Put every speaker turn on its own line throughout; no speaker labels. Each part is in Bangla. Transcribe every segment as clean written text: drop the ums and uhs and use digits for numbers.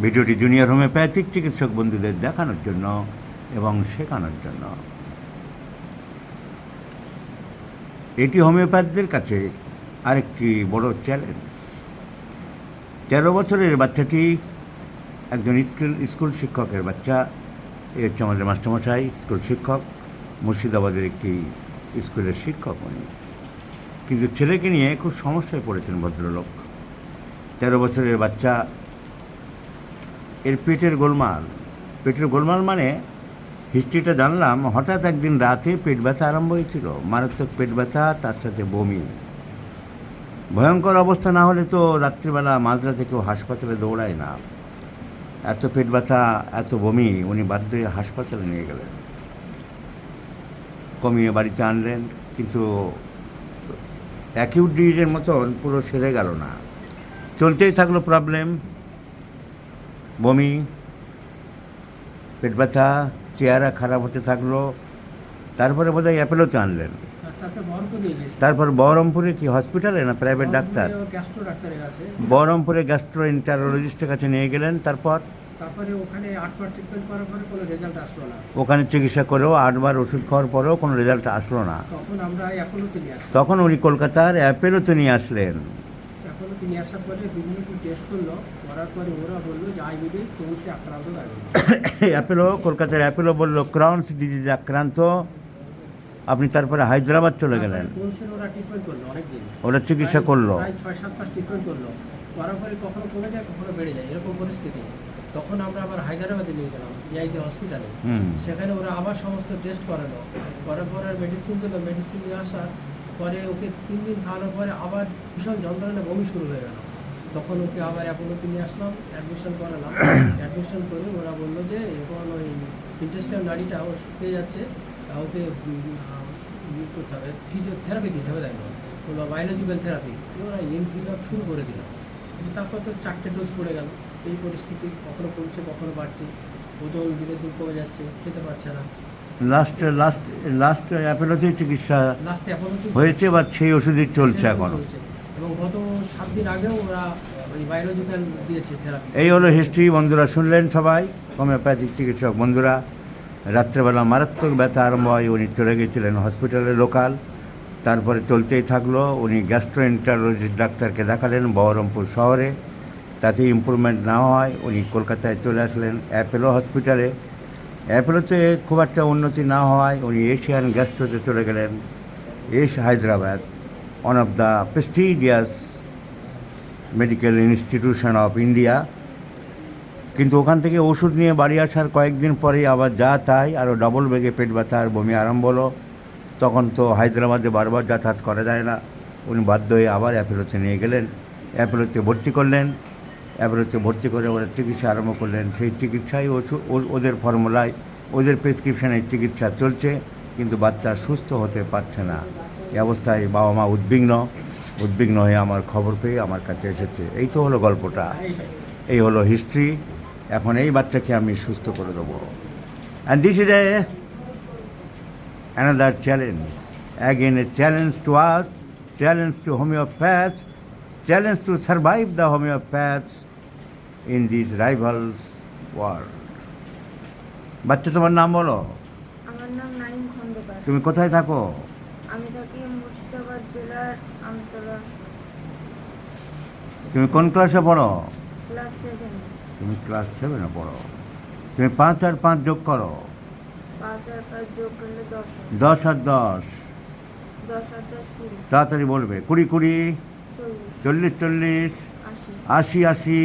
ভিডিওটি জুনিয়র হোমিওপ্যাথিক চিকিৎসক বন্ধুদের দেখানোর জন্য এবং শেখানোর জন্য। এটি হোমিওপ্যাথদের কাছে আরেকটি বড় চ্যালেঞ্জ। 13 বছরের বাচ্চাটি একজন স্কুল শিক্ষকের বাচ্চা। এ হচ্ছে আমাদের মাস্টারমশাই, স্কুল শিক্ষক, মুর্শিদাবাদের একটি স্কুলের শিক্ষক উনি। কিন্তু ছেলেকে নিয়ে খুব সমস্যায় পড়েছেন ভদ্রলোক। 13 বছরের বাচ্চা, এর পেটের গোলমাল মানে হিস্ট্রিটা জানলাম, হঠাৎ একদিন রাতে পেট ব্যথা আরম্ভ হয়েছিল, মারাত্মক পেট ব্যথা, তার সাথে বমি। ভয়ঙ্কর অবস্থা না হলে তো রাত্রিবেলা মাঝরাতে কেউ হাসপাতালে দৌড়ায় না। এত পেট ব্যথা, এত বমি, উনি বাধ্য হয়ে হাসপাতালে নিয়ে গেলেন, কমিয়ে বাড়িতে আনলেন, কিন্তু অ্যাকিউট ডিজিজের মতন পুরো সেরে গেল না, চলতেই থাকলো প্রবলেম, বমি, পেট ব্যথা, চেহারা খারাপ হতে থাকলো। তারপরে বোধহয় অ্যাপেলোতে আনলেন, তারপর বহরমপুরে কি হসপিটালে না প্রাইভেট ডাক্তার, বহরমপুরে গ্যাস্ট্রোএন্টারোলজিস্টের কাছে নিয়ে গেলেন। তারপরে ওখানে 8 বার ট্রিটমেন্ট করার পরে কোনো রেজাল্ট আসলো না। ওখানে চিকিৎসা করেও 8 বার ওষুধ খাওয়ার পরেও কোনো রেজাল্ট আসলো না। তখন আমরা অ্যাপোলোতে নিয়ে আসলাম। তখন উনি কলকাতার অ্যাপেলোতে নিয়ে আসলেন। অ্যাপোলোতে নিয়ে আসার পরে বিভিন্ন টেস্ট করলো, করার পরে ওরা বললো যে আইবিডি ক্রোনসে আক্রান্ত। অ্যাপেলো, কলকাতার অ্যাপেলো বললো ক্রোনস ডিজিজে আক্রান্ত। আপনি তারপরে হায়দ্রাবাদ চলে গেলেন। ওরা ট্রিটমেন্ট করলো অনেকদিন, ওরা চিকিৎসা করলো, প্রায় 6-7 মাস ট্রিটমেন্ট করলো। করার পরে কখনো কমে যায়, কখনো বেড়ে যায়, এরকম পরিস্থিতি। তখন আমরা আবার হায়দ্রাবাদে নিয়ে গেলাম, ইআইসি হসপিটালে। সেখানে ওরা আবার সমস্ত টেস্ট করালো, করার পরে মেডিসিন দিল। মেডিসিন নিয়ে আসার পরে ওকে 3 দিন খাওয়ানোর পরে আবার ভীষণ যন্ত্রণা, বমি শুরু হয়ে গেল। তখন ওকে আবার অ্যাপোলোতে নিয়ে আসলাম, অ্যাডমিশন করালাম। অ্যাডমিশন করে ওরা বললো যে এখন ওই ইন্টেস্টাইন নাড়িটা ও শুকিয়ে যাচ্ছে, ওকে করতে হবে, ফিজিওথেরাপি দিতে হবে, তাই না, ওরা বায়োলজিক্যাল থেরাপি। ওরা ইনফিলপ শুরু করে দিল, কিন্তু তারপর তো 4টে ডোজ পড়ে গেল। এই পরিস্থিতি, কখনো কমছে, কখনো বাড়ছে, ওজন দিনে দিন কমে যাচ্ছে, খেতে পারছে না। লাস্ট অ্যাপোলোতেই চিকিৎসা হয়েছে বা সেই ওষুধই চলছে এখন, এবং গত 7 দিন আগেও ওরা ওই বায়োলজিক্যাল দিয়েছে থেরাপি। এই হলো হিস্ট্রি। বন্ধুরা শুনলেন সবাই, হোমিওপ্যাথিক চিকিৎসক বন্ধুরা। রাত্রেবেলা মারাত্মক ব্যথা আরম্ভ হয়, উনি চলে গেছিলেন হসপিটালে লোকাল, তারপরে চলতেই থাকলো। উনি গ্যাস্ট্রোএন্টারোলজিস্ট ডাক্তারকে দেখালেন বহরমপুর শহরে, তাতে ইমপ্রুভমেন্ট না হয় উনি কলকাতায় চলে আসলেন অ্যাপেলো হসপিটালে। অ্যাপেলোতে খুব একটা উন্নতি না হওয়ায় উনি এশিয়ান গ্যাস্ট্রোতে চলে গেলেন, Hyderabad, one of the prestigious medical institution of India. কিন্তু ওখান থেকে ওষুধ নিয়ে বাড়ি আসার কয়েকদিন পরেই আবার যা তাই, আরও ডবল বেগে পেট ব্যথা আর বমি আরম্ভ হলো। তখন তো হায়দ্রাবাদে বারবার যাতায়াত করা যায় না, উনি বাধ্য হয়ে আবার অ্যাপেলোতে নিয়ে গেলেন, অ্যাপেলোতে ভর্তি করলেন। অ্যাপেলোতে ভর্তি করে ওরা চিকিৎসা আরম্ভ করলেন। সেই চিকিৎসায় ওদের ফর্মুলায়, ওদের প্রেসক্রিপশানের চিকিৎসা চলছে, কিন্তু বাচ্চা সুস্থ হতে পারছে না। এই অবস্থায় বাবা মা উদ্বিগ্ন হয়ে আমার খবর পেয়ে আমার কাছে এসেছে। এই তো হলো গল্পটা, এই হলো হিস্ট্রি। এখন এই বাচ্চাকে আমি সুস্থ করে দেবো। And this is another challenge, again a challenge to us, challenge to homeopaths, challenge to survive the homeopaths in these rivals world. বাচ্চা, তোমার নাম বলো।
আমার নাম নাইম খন্দকার।
তুমি কোথায় থাকো?
আমি থাকি মুর্শিদাবাদ জেলার আমতলা।
তুমি কোন ক্লাসে পড়ো?
ক্লাস 7।
তুমি ক্লাস 7-এ পড়ো। তুমি 5 আর 5 যোগ করো।
5 আর 5 যোগ করলে 10 হয়।
10 আর 10,
10 আর 10 20।
তাড়াতাড়ি বলবে। 20 20,
40
40 40,
80
80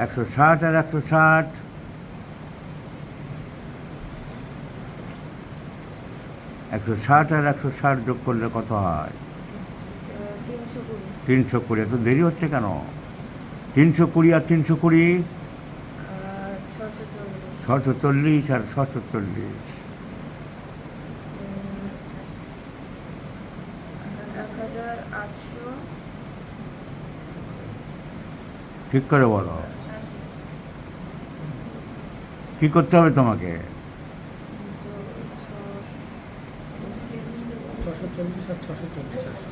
160 আর 160, 160 আর 160 যোগ করলে কত হয়?
320।
320। এত দেরি হচ্ছে কেন? 320 আর 320, 640 আর 640,
1800।
ঠিক করে বলো, কি করতে হবে তোমাকে?
640 আর 640 আসে।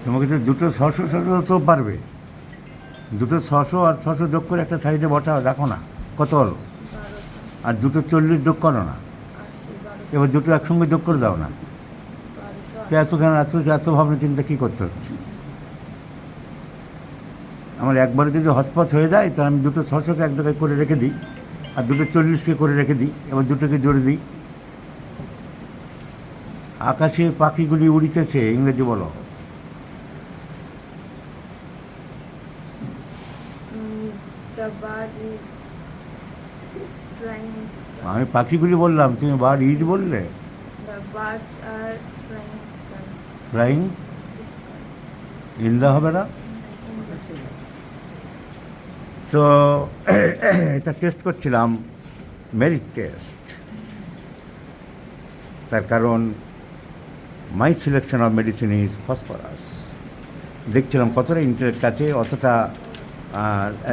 তোমাকে তো দুটো 600 তো পারবে, দুটো 600 আর 600 যোগ করে একটা সাইডে বসা রাখো না, কত হলো?
1200,
আর দুটো 40 যোগ করো না,
80,
এবার দুটো একসঙ্গে যোগ করে দাও না।
1200,
তো এতখানে এত ভাবনা চিন্তা কী করতে হচ্ছে? আমার একবারে যদি হসপস হয়ে যায় তাহলে আমি দুটো 600কে এক জায়গায় করে রেখে দিই, আর দুটো 40কে করে রেখে দিই, এবার দুটোকে জোরে দিই। আকাশে পাখিগুলি উড়িতেছে, ইংরেজি বলো।
The bird is flying sky.
আমি পাখিগুলি বললাম, তুমি বার ইজ বললে।
The birds are flying sky.
Flying
Sky.
ইন্দা হবে না?
In the sky.
তো এটা টেস্ট করছিলাম, মেরিট টেস্ট। তার কারণ my selection of medicine is phosphorus. দেখছিলাম কতটা ইন্টারেস্ট আছে, অতটা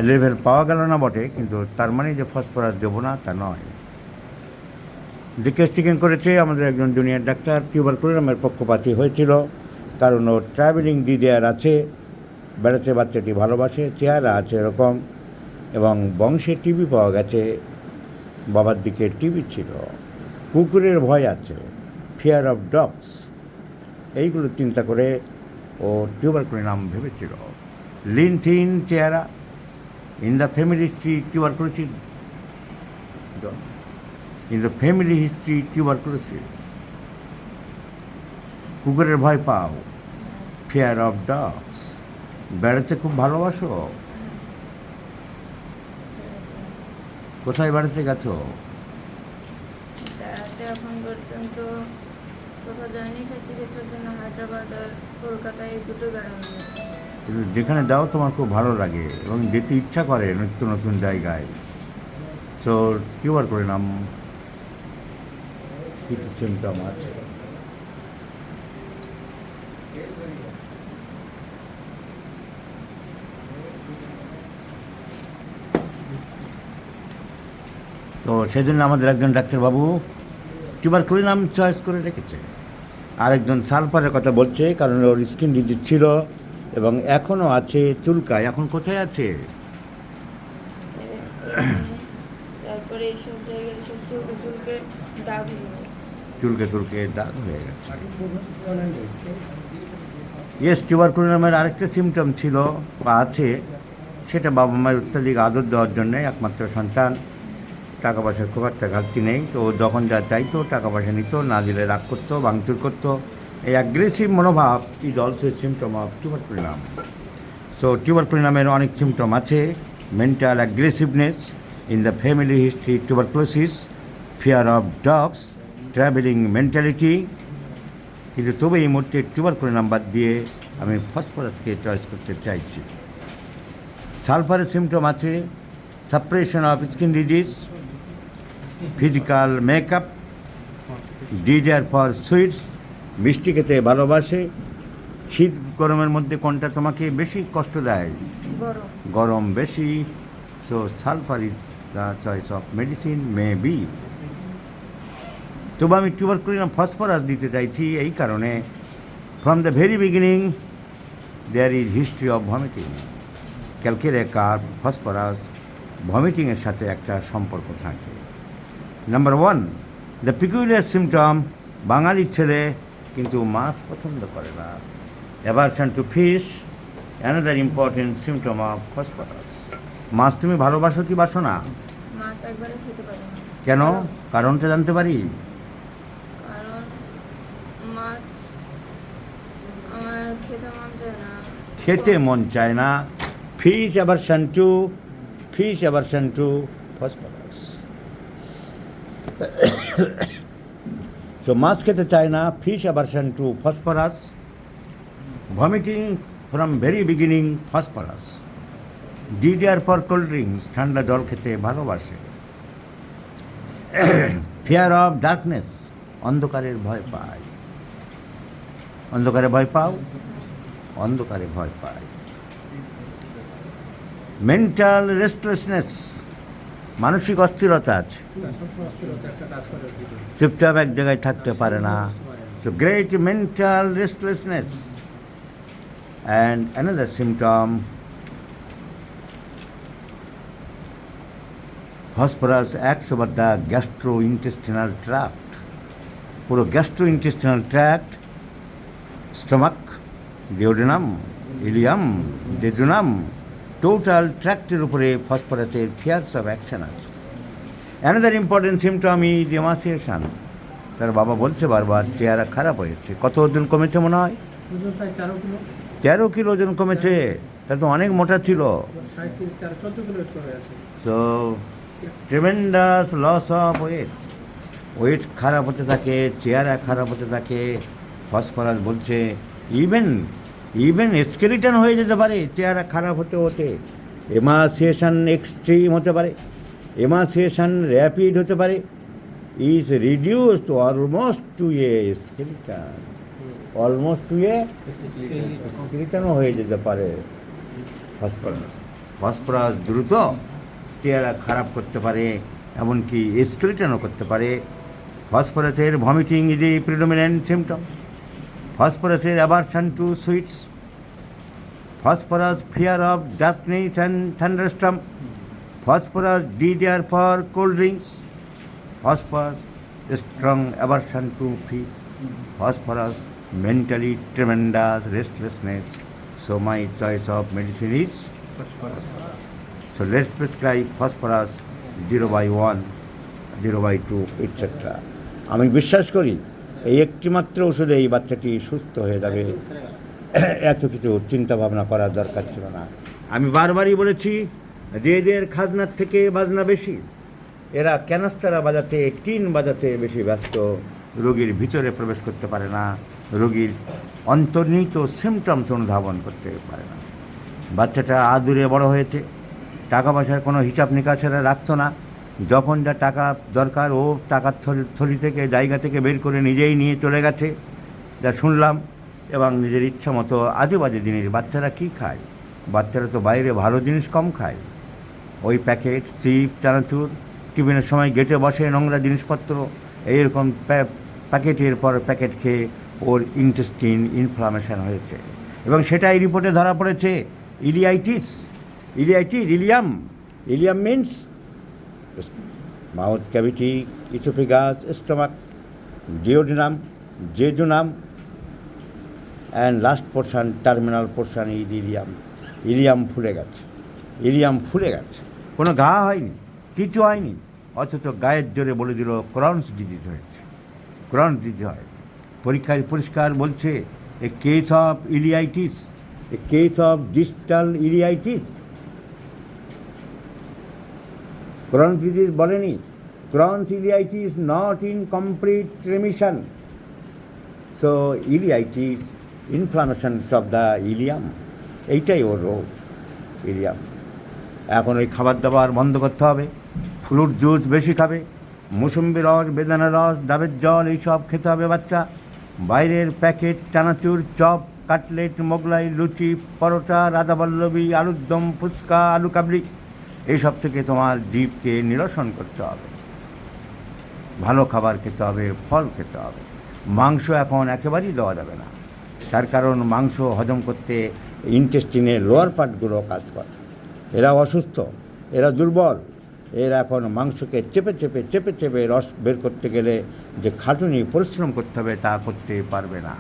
লেভেল পাওয়া গেল না বটে, কিন্তু তার মানে যে ফসফরাস দেবো না তা নয়। ডিকেস চিকেন করেছে আমাদের একজন জুনিয়র ডাক্তার, টিউবারকুলোসের পক্ষপাতী হয়েছিল, কারণ ওর ট্রাভেলিং ডিজায়ার আছে, বেড়াতে বাচ্চাটি ভালোবাসে, চেহারা আছে এরকম, এবং বংশে টিবি পাওয়া গেছে, বাবার দিকে টিবি ছিল, কুকুরের ভয় আছে, ফিয়ার অফ ডগস, এইগুলো চিন্তা করে ও টিউবারকুলোসিস নাম ভেবেছিল। লিন থিন চেহারা, in the family history tuberculosis, in the family history tuberculosis. কুকুরের ভয় পাও, ফিয়ার অফ ডগস, বেড়াতে খুব ভালোবাসো। কোথায় বেড়াতে গেছো?
বেড়াতে এখন পর্যন্ত কোথাও যায়নি, সে চিকিৎসার জন্য হায়দ্রাবাদ আর কলকাতায় এই দুটো বেড়ানো গেছে।
কিন্তু যেখানে যাও তোমার খুব ভালো লাগে এবং যেতে ইচ্ছা করে নিত্য নতুন জায়গায়। সো টিউবারকুলোসিস নাম কিছু সিমটম আছে। তো সেদিন আমাদের একজন ডাক্তারবাবু টিউবারকুলোসিস নাম চয়েস করে রেখেছে, আরেকজন সালফারের কথা বলছে, কারণ ওর স্কিন ডিজিজ ছিল এবং এখনও আছে, চুলকায়। এখন কোথায় আছে?
তারপরে এইসব জায়গায় সব চুলকে চুলকে দাগ হয়ে গেছে।
চুলকে দাগ হয়ে গেছে। ইয়েস, টিউবারকুলোসিস নামের আরেকটা সিমটম ছিল বা আছে, সেটা বাবা মায়ের অত্যাধিক আদর দেওয়ার জন্যে, একমাত্র সন্তান, টাকা পয়সার খুব একটা ঘাটতি নেই, তো ও যখন যা চাইতো টাকা পয়সা নিত, না দিলে রাগ করতো, ভাঙচুর করতো। এই অ্যাগ্রেসিভ মনোভাব is also symptom of tuberculosis নাম। সো টিউবারকুলোসিস নামের অনেক সিমটম আছে, mental aggressiveness, in the family history tuberculosis, fear of dogs, travelling mentality. কিন্তু তবে এই মুহূর্তে টিউবারকুলোসিস নাম বাদ দিয়ে আমি ফসফরাসকে চয়েস করতে চাইছি। সালফারের সিমটম আছে suppression of skin disease, physical makeup, desire for sweets, মিষ্টি খেতে ভালোবাসে। শীত গরমের মধ্যে কোনটা তোমাকে বেশি কষ্ট দেয়?
গরম।
গরম বেশি। So sulphur is the choice of medicine may be. তবে আমি টিউবারকুলোসিস ফসফরাস দিতে চাইছি এই কারণে, from the very beginning there is history of vomiting. Calcarea carb, phosphorus, ভমিটিংয়ের সাথে একটা সম্পর্ক থাকে। নাম্বার 1, দ্য পিকুলিয়ার সিমটম, বাঙালির ছেলে কিন্তু মাছ পছন্দ করে না। Aversion to fish, another important symptom of phosphorus. মাছ তুমি ভালোবাসো কি বাসো না?
মাছ একবারে খেতে পারি না।
কেন? কারণটা জানতে পারি?
কারণ মাছ আমার খেতে মন চায় না।
খেতে মন চায় না। Fish aversion to phosphorus. So মাছ খেতে চায় না, fish aversion to phosphorus, vomiting from very beginning phosphorus, desire for cold drinks, ঠান্ডা জল খেতে ভালোবাসে, ফিয়ার অফ ডার্কনেস, অন্ধকারের ভয় পায়। অন্ধকারে ভয় পাও? অন্ধকারে ভয় পায়। মেন্টাল রেস্টলেসনেস, মানসিক অস্থিরতা আছে,
না সবসময় অস্থিরতা একটা কাজ করে ভিতরে।
চুপচাপ এক জায়গায় থাকতে পারে না। So great mental restlessness. And another symptom, phosphorus acts over the gastrointestinal tract. পুরো gastrointestinal tract, stomach, duodenum, ileum, jejunum, total ট্র্যাক্টের উপরে ফসফরাসের ফিয়ার্স অফ অ্যাকশন আছে। Another important symptom is emaciation. তার বাবা বলছে বারবার চেহারা খারাপ হয়েছে। কত ওজন কমেছে মনে হয়?
ওজন প্রায় 13 কিলো,
13 কিলো ওজন কমেছে। তা তো অনেক মোটা ছিল।
14 কিলো করে আছে।
So tremendous loss of weight. Weight খারাপ হতে থাকে, চেহারা খারাপ হতে থাকে। ফসফরাস বলছে ইভেন স্কেলিটন হয়ে যেতে পারে চেহারা খারাপ হতে হতে। এমাসিয়েশন এক্সট্রিম হতে পারে, এমাসিয়েশন র্যাপিড হতে পারে, is reduced almost to a skeleton, almost to a স্কেলিটনও হয়ে যেতে পারে। ফসফরাস দ্রুত চেহারা খারাপ করতে পারে, এমনকি স্কেলিটনও করতে পারে। ফসফরাসের vomiting is a predominant symptom. ফসফরাসের aversion to sweets, phosphorus fear of darkness and thunderstorm, phosphorus desire for cold drinks, phosphorus strong aversion to fish, phosphorus mentally tremendous restlessness. So my choice of medicine is so let's prescribe phosphorus 0/1, 0/2, etc. আমি বিশ্বাস করি এই একটি মাত্র ওষুধে এই বাচ্চাটি সুস্থ হয়ে যাবে। এত কিছু চিন্তা ভাবনা করার দরকার ছিল না। আমি বারবারই বলেছি যে এদের খাজনার থেকে বাজনা বেশি। এরা ক্যানাস্তারা বাজাতে, টিন বাজাতে বেশি ব্যস্ত, রোগীর ভিতরে প্রবেশ করতে পারে না, রোগীর অন্তর্নিহিত সিমটমস অনুধাবন করতে পারে না। বাচ্চাটা আদুরে বড় হয়েছে, টাকা পয়সার কোনো হিসাব নিকাশ এরা রাখতো না। যখন যা টাকা দরকার ও টাকার থলি থেকে জায়গা থেকে বের করে নিজেই নিয়ে চলে গেছে, যা শুনলাম। এবং নিজের ইচ্ছা মতো আজে বাজে জিনিস। বাচ্চারা কী খায়? বাচ্চারা তো বাইরে ভালো জিনিস কম খায়। ওই প্যাকেট, চিপ, চানাচুর, টিফিনের সময় গেটে বসে নোংরা জিনিসপত্র, এইরকম প্যাকেটের পর প্যাকেট খেয়ে ওর ইন্টেস্টিন ইনফ্লামেশন হয়েছে। এবং সেটাই রিপোর্টে ধরা পড়েছে ileitis. Ileum means mouth cavity, oesophagus, stomach, duodenum, jejunum, and last portion, terminal portion is ileum. Ileum ফুলে গেছে। কোনো ঘা হয়নি, কিছু হয়নি, অথচ গায়ের জোরে বলে দিল ক্রনস ডিজিজ হয়েছে। ক্রনস ডিজিজ হয়, পরীক্ষায় পরিষ্কার বলছে a case of ileitis, a case of distal ileitis. Crohn's disease বলেনি, Crohn's ileitis not in complete remission. So ileitis inflammation of the ileum, এইটাই ওর রোগ, ইলিয়াম। এখন ওই খাবার দাবার বন্ধ করতে হবে, ফ্রুট জুস বেশি খাবে, মৌসুম্বি রস, বেদানা রস, ডাবের জল, এইসব খেতে হবে বাচ্চা। বাইরের প্যাকেট, চানাচুর, চপ, কাটলেট, মোগলাই, লুচি, পরোটা, রাধাবল্লভী, আলুর দম, ফুচকা, আলু কাবলি, এইসব থেকে তোমার জিভকে নিরসন করতে হবে। ভালো খাবার খেতে হবে, ফল খেতে হবে। মাংস এখন একেবারেই দেওয়া যাবে না, তার কারণ মাংস হজম করতে ইন্টেস্টিনের লোয়ার পার্টগুলো কাজ করে। এরা অসুস্থ, এরা দুর্বল। এরা এখন মাংসকে চেপে রস বের করতে গেলে যে খাটুনি পরিশ্রম করতে হবে তা করতে পারবে না।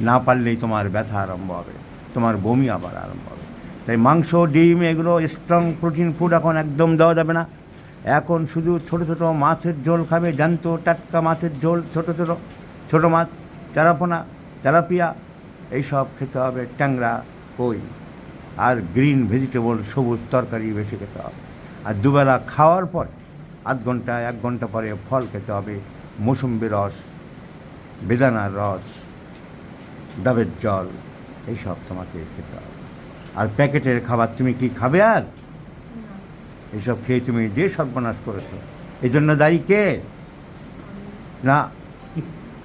না পারলেই তোমার ব্যথা আরম্ভ হবে, তোমার বমি আবার আরম্ভ হবে। তাই মাংস, ডিম, এগুলো স্ট্রং প্রোটিন ফুড এখন একদম দেওয়া যাবে না। এখন শুধু ছোটো ছোটো মাছের ঝোল খাবে, জ্যান্ত টাটকা মাছের ঝোল, ছোটো মাছ, চারাপোনা, তেলাপিয়া, এইসব খেতে হবে, ট্যাংরা, কই। আর গ্রিন ভেজিটেবল, সবুজ তরকারি বেশি খেতে হবে। আর দুবেলা খাওয়ার পর আধ ঘন্টা 1 ঘন্টা পরে ফল খেতে হবে, মৌসুম্বি রস, বেদানার রস, ডাবের জল, এইসব তোমাকে খেতে হবে। আর প্যাকেটের খাবার তুমি কি খাবে? আর এইসব খেয়ে তুমি যে সর্বনাশ করেছো, এই জন্য দায়ী কে? না,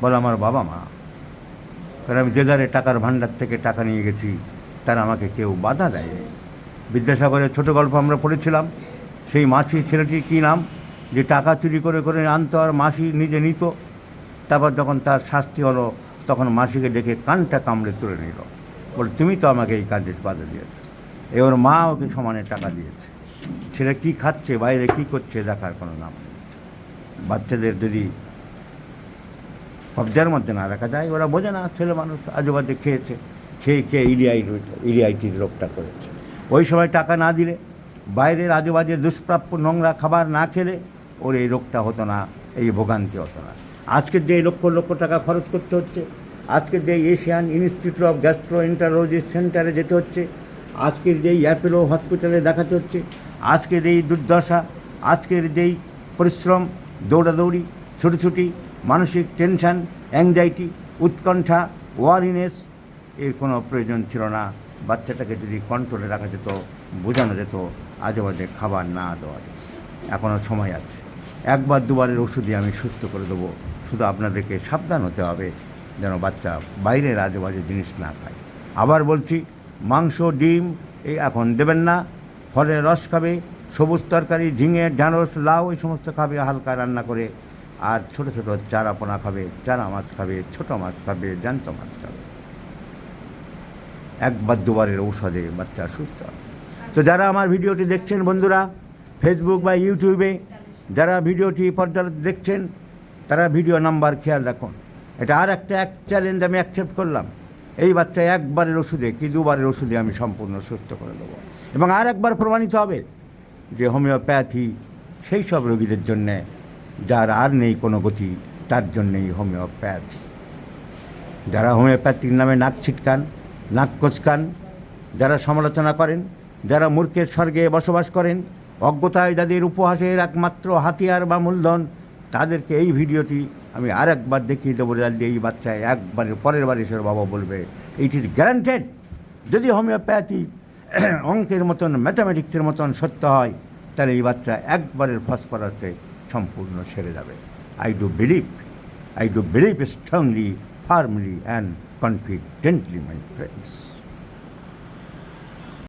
বলো আমার বাবা মা। কারণ আমি যে যারে টাকার ভাণ্ডার থেকে টাকা নিয়ে গেছি, তারা আমাকে কেউ বাধা দেয়নি। বিদ্যাসাগরের ছোট গল্প আমরা পড়েছিলাম। সেই মাসি ছেলেটির কী নাম, যে টাকা চুরি করে করে আনতো আর মাসি নিজে নিত। তারপর যখন তার শাস্তি হলো তখন মাসিকে ডেকে কানটা কামড়ে তুলে নিল, বলে তুমি তো আমাকে এই কাজে বাধা দিয়েছ। ওর মা ওকে সমানে টাকা দিয়েছে। ছেলে কী খাচ্ছে, বাইরে কী করছে দেখার কোনো নাম নেই। বাচ্চাদের যদি কবজার মধ্যে না রাখা যায়, ওরা বোঝে না, ছেলে মানুষ আজেবাজে খেয়েছে, খেয়ে খেয়ে ইডিআইটির রোগটা করেছে। ওই সময় টাকা না দিলে, বাইরের আজেবাজে দুষ্প্রাপ্য নোংরা খাবার না খেলে ওর এই রোগটা হতো না, এই ভোগান্তি হতো না। আজকের যে লক্ষ লক্ষ টাকা খরচ করতে হচ্ছে, আজকের যে এশিয়ান ইনস্টিটিউট অফ গ্যাস্ট্রোএন্টারোলজি সেন্টারে যেতে হচ্ছে, আজকের যেই অ্যাপোলো হসপিটালে দেখাতে হচ্ছে, আজকের এই দুর্দশা, আজকের যেই পরিশ্রম, দৌড়াদৌড়ি, ছুটোছুটি, মানসিক টেনশন, অ্যাংজাইটি, উৎকণ্ঠা, ওয়ারিনেস, এর কোনো প্রয়োজন ছিল না। বাচ্চাটাকে যদি কন্ট্রোলে রাখা যেত, বোঝানো যেত, আজেবাজে খাবার না দেওয়া যেত। এখনও সময় আছে। একবার দুবারের ওষুধে আমি সুস্থ করে দেবো। শুধু আপনাদেরকে সাবধান হতে হবে যেন বাচ্চা বাইরের আজেবাজে জিনিস না খায়। আবার বলছি, মাংস, ডিম এই এখন দেবেন না। ফলের রস খাবে, সবুজ তরকারি, ঝিঙে, ঢ্যাঁড়স, লাউ এই সমস্ত খাবে হালকা রান্না করে। আর ছোট ছোট চারা পোনা খাবে, চারা মাছ খাবে, ছোট মাছ খাবে, জ্যান্ত মাছ খাবে। একবার দুবারের ঔষধে বাচ্চা সুস্থ হবে। তো যারা আমার ভিডিওটি দেখছেন বন্ধুরা, ফেসবুক বা ইউটিউবে যারা ভিডিওটি পর্যালোচনা দেখছেন, তারা ভিডিও নাম্বার খেয়াল রাখুন। এটা আর একটা চ্যালেঞ্জ আমি অ্যাকসেপ্ট করলাম। এই বাচ্চা একবারের ওষুধে কি দুবারের ওষুধে আমি সম্পূর্ণ সুস্থ করে দেবো। এবং আর একবার প্রমাণিত হবে যে হোমিওপ্যাথি সেই সব রোগীদের জন্যে যার আর নেই কোনো গতি, তার জন্যেই হোমিওপ্যাথি। যারা হোমিওপ্যাথির নামে নাক ছিটকান, নাক কোচকান, যারা সমালোচনা করেন, যারা মূর্খের স্বর্গে বসবাস করেন, অজ্ঞতায় যাদের উপহাসের একমাত্র হাতিয়ার বা মূলধন, তাদেরকে এই ভিডিওটি আমি আর একবার দেখিয়ে দেবো যে এই বাচ্চায় একবারের পরের বার এসে বাবা বলবে ইট ইজ গ্যারান্টেড। যদি হোমিওপ্যাথি অঙ্কের মতন, ম্যাথামেটিক্সের মতন সত্য হয়, তাহলে এই বাচ্চা একবারের ফসফরাসে সম্পূর্ণ সেরে যাবে। I do believe strongly, firmly and confidently, my friends.